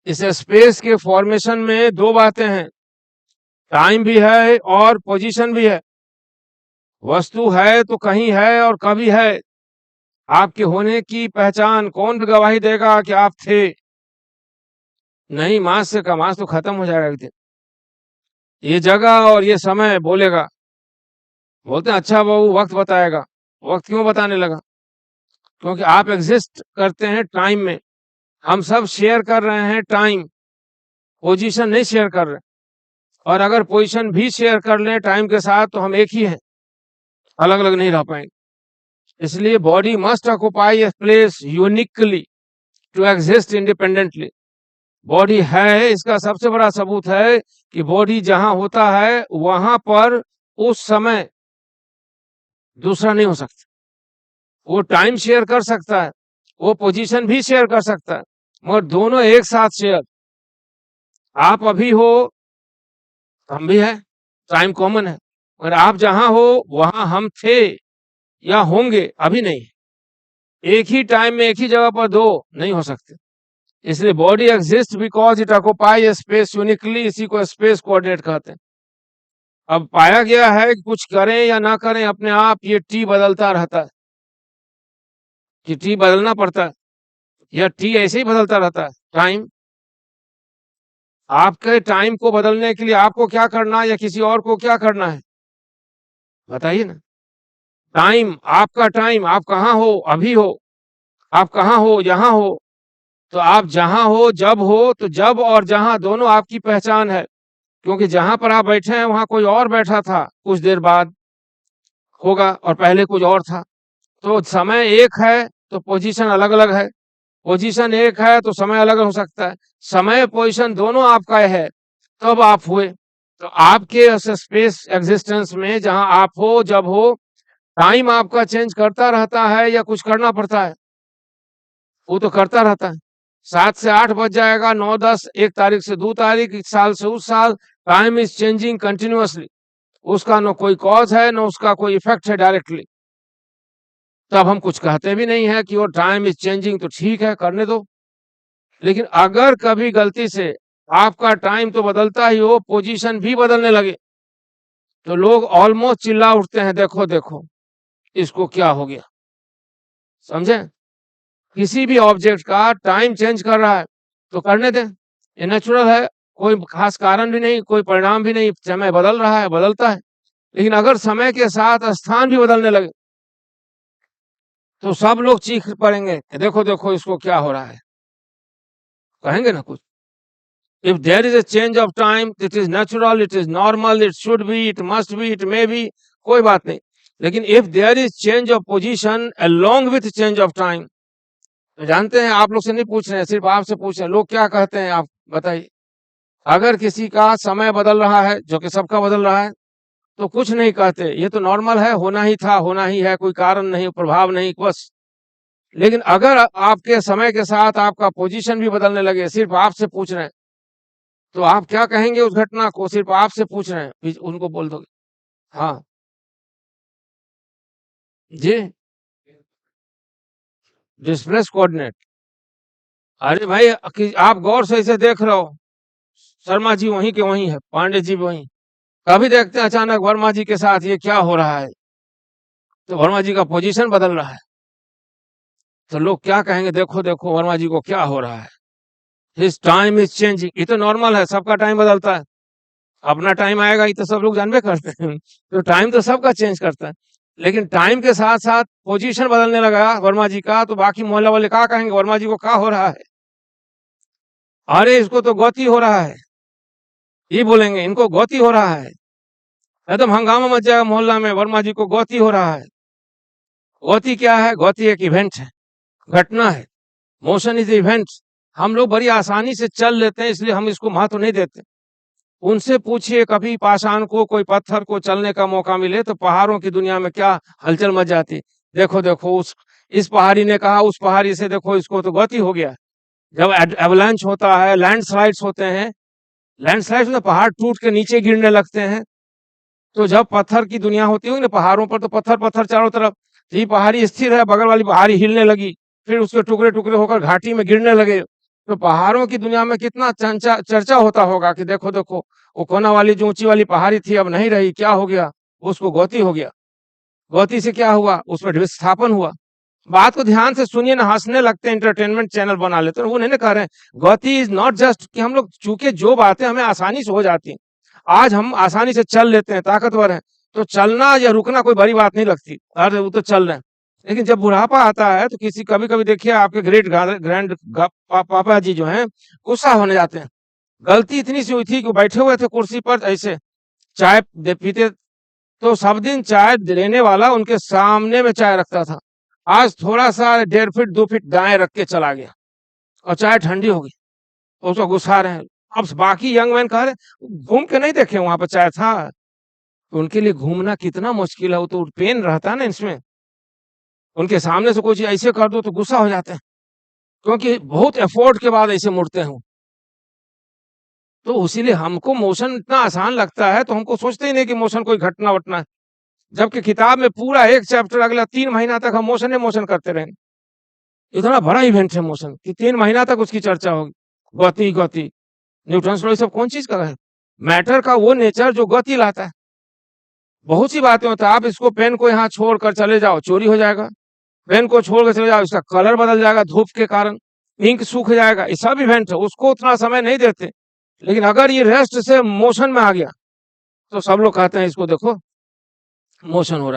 इस स्पेस के फॉर्मेशन में दो बातें हैं, टाइम भी है और पोजीशन भी है। वस्तु है तो कहीं है और कभी है। आपके होने की पहचान कौन गवाही देगा कि आप थे? नहीं, मास से का मास तो खत्म हो जाएगा एक दिन। ये जगह और ये समय बोलेगा। बोलते हैं अच्छा बाबू वक्त बताएगा। वक्त क्यों बताने लगा? क्योंकि आप एग्जिस्ट करते हैं टाइम में। हम सब शेयर कर रहे हैं टाइम, पोजीशन नहीं शेयर कर रहे। और अगर पोजीशन भी शेयर कर लें टाइम के साथ तो हम एक ही हैं, अलग अलग नहीं रह पाएंगे। इसलिए body must occupy a place uniquely to exist independently. Body है, इसका सबसे बड़ा सबूत है कि बॉडी जहां होता है वहां पर उस समय दूसरा नहीं हो सकता। वो टाइम शेयर कर सकता है, वो पोजीशन भी शेयर कर सकता है, मगर दोनों एक साथ शेयर। आप अभी हो, हम भी है, टाइम कॉमन है, मगर आप जहां हो वहां हम थे या होंगे, अभी नहीं। एक ही टाइम में एक ही जगह पर दो नहीं हो सकते। इसलिए body exist because it occupy space uniquely, इसी को स्पेस कोऑर्डिनेट कहते हैं। अब पाया गया है कि कुछ करें या ना करें अपने आप ये टी बदलता रहता है, कि टी बदलना पड़ता है या टी ऐसे ही बदलता रहता है। टाइम, आपके टाइम को बदलने के लिए आपको क्या करना है या किसी और को क्या करना है बताइए ना। टाइम, आपका टाइम, आप कहाँ हो, अभी हो, आप कहाँ हो, यहाँ हो। तो आप जहां हो, जब हो, तो जब और जहां दोनों आपकी पहचान है। क्योंकि जहां पर आप बैठे हैं वहां कोई और बैठा था, कुछ देर बाद होगा, और पहले कुछ और था। तो समय एक है तो पोजीशन अलग अलग है, पोजीशन एक है तो समय अलग हो सकता है। समय पोजीशन दोनों आपका है, तब आप हुए। तो आपके उस स्पेस एग्जिस्टेंस में जहां आप हो, जब हो, टाइम आपका चेंज करता रहता है या कुछ करना पड़ता है? वो तो करता रहता है। 7 से 8 बज जाएगा, 9, 10, 1 तारीख से 2 तारीख, इस साल से उस साल। Time is changing continuously. उसका न कोई कॉज है, न उसका कोई इफेक्ट है डायरेक्टली। तब हम कुछ कहते भी नहीं है कि वो टाइम इज चेंजिंग, तो ठीक है, करने दो। लेकिन अगर कभी गलती से आपका टाइम तो बदलता ही हो, पोजीशन भी बदलने लगे, तो लोग ऑलमोस्ट चिल्ला उठते हैं, देखो देखो इसको क्या हो गया। समझे? किसी भी ऑब्जेक्ट का टाइम चेंज कर रहा है तो करने दें, ये नेचुरल है। कोई खास कारण भी नहीं, कोई परिणाम भी नहीं, समय बदल रहा है, बदलता है। लेकिन अगर समय के साथ स्थान भी बदलने लगे तो सब लोग चीख पड़ेंगे, देखो देखो इसको क्या हो रहा है, कहेंगे ना कुछ। If there is a change of time, it is natural, it is normal, it should be, it must be, it may be, कोई बात नहीं। लेकिन if there is change of position along with change of time, तो जानते हैं, आप लोग से नहीं पूछ रहे हैं, सिर्फ आपसे पूछ रहे हैं, लोग क्या कहते हैं आप बताइए। अगर किसी का समय बदल रहा है, जो कि सबका बदल रहा है, तो कुछ नहीं कहते, ये तो नॉर्मल है, होना ही था, होना ही है, कोई कारण नहीं, प्रभाव नहीं, बस। लेकिन अगर आपके समय के साथ आपका पोजीशन भी बदलने लगे, सिर्फ आपसे पूछ रहे हैं, तो आप क्या कहेंगे उस घटना को? सिर्फ आपसे पूछ रहे हैं, उनको बोल दोगे? हाँ जी, डिस्प्लेस कोऑर्डिनेट। अरे भाई आप गौर से इसे देख रहे हो, शर्मा जी वहीं के वहीं है, पांडे जी भी वहीं। कभी देखते हैं अचानक वर्मा जी के साथ ये क्या हो रहा है, तो वर्मा जी का पोजीशन बदल रहा है। तो लोग क्या कहेंगे, देखो देखो वर्मा जी को क्या हो रहा है, हिज टाइम इज चेंजिंग। ये तो नॉर्मल है, सबका टाइम बदलता है, अपना टाइम आएगा, ये तो सब लोग जानबे करते हैं। तो टाइम तो सबका चेंज करता है। लेकिन टाइम के साथ साथ पोजीशन बदलने लगा वर्मा जी का, तो बाकी मोहल्ला वाले क्या कहेंगे, वर्मा जी को क्या हो रहा है, अरे इसको तो गौती हो रहा है, ये बोलेंगे, इनको गौती हो रहा है। एकदम हंगामा मच जाएगा मोहल्ला में, वर्मा जी को गौती हो रहा है। गौती क्या है? गौती एक इवेंट है, घटना है। Motion is event. हम लोग बड़ी आसानी से चल लेते हैं, इसलिए हम इसको महत्व नहीं देते। उनसे पूछिए, कभी पाषाण को, कोई पत्थर को चलने का मौका मिले तो पहाड़ों की दुनिया में क्या हलचल मच जाती। देखो देखो इस पहाड़ी ने कहा उस पहाड़ी से, देखो इसको तो गति हो गया। जब एवलांच होता है, लैंडस्लाइड्स होते हैं, लैंडस्लाइड्स में पहाड़ टूट के नीचे गिरने लगते हैं। तो जब पत्थर की दुनिया होती होगी ना पहाड़ों पर, तो पत्थर पत्थर चारों तरफ। ये पहाड़ी स्थिर है, बगल वाली पहाड़ी हिलने लगी, फिर उसके टुकड़े टुकड़े होकर घाटी में गिरने लगे। तो पहाड़ों की दुनिया में कितना चर्चा होता होगा कि देखो देखो, वो कोना वाली जो ऊंची वाली पहाड़ी थी अब नहीं रही, क्या हो गया, उसको गौती हो गया, गौती से क्या हुआ, उसमें विस्थापन हुआ। बात को ध्यान से सुनिए ना, हंसने लगते हैं, एंटरटेनमेंट चैनल बना लेते हैं। वो नहीं ना कह रहे हैं गौती इज नॉट जस्ट कि हम लोग, चूंकि जो बातें हमें आसानी से हो जाती हैं, आज हम आसानी से चल लेते हैं, ताकतवर हैं, तो चलना या रुकना कोई बड़ी बात नहीं लगती, अरे वो तो चल रहे हैं। लेकिन जब बुढ़ापा आता है तो किसी, कभी कभी देखिए आपके ग्रैंड पापा जी जो हैं, गुस्सा होने जाते हैं। गलती इतनी सी हुई थी कि वो बैठे हुए थे कुर्सी पर, ऐसे चाय पीते, तो सब दिन चाय देने वाला उनके सामने में चाय रखता था। आज थोड़ा सा 1.5 फीट 2 फीट दाएं रख के चला गया और चाय ठंडी हो गई, उसको गुस्सा रहे हैं। अब बाकी यंग मैन कह रहे घूम के नहीं देखे वहां पर चाय था। तो उनके लिए घूमना कितना मुश्किल है, वो तो पेन रहता है ना इसमें। उनके सामने से कोई चीज ऐसे कर दो तो गुस्सा हो जाते हैं, क्योंकि बहुत एफर्ट के बाद ऐसे मुड़ते हैं। तो इसीलिए हमको मोशन इतना आसान लगता है, तो हमको सोचते ही नहीं कि मोशन कोई घटना वटना है। जबकि किताब में पूरा एक चैप्टर अगला 3 महीना तक हम मोशन ही मोशन करते रहेंगे। इतना बड़ा इवेंट है मोशन कि 3 महीना तक उसकी चर्चा होगी। गति गति, न्यूटन लॉ, सब कौन चीज का है? मैटर का वो नेचर जो गति लाता है। बहुत सी बातें होता है, आप इसको पेन को यहाँ छोड़कर चले जाओ, चोरी हो जाएगा। पेन को छोड़कर चले जाओ, इसका कलर बदल जाएगा धूप के कारण, इंक सूख जाएगा। ये सब इवेंट है, उसको उतना समय नहीं देते। लेकिन अगर ये रेस्ट से मोशन में आ गया, तो सब लोग कहते हैं इसको देखो मोशन हो रहा है।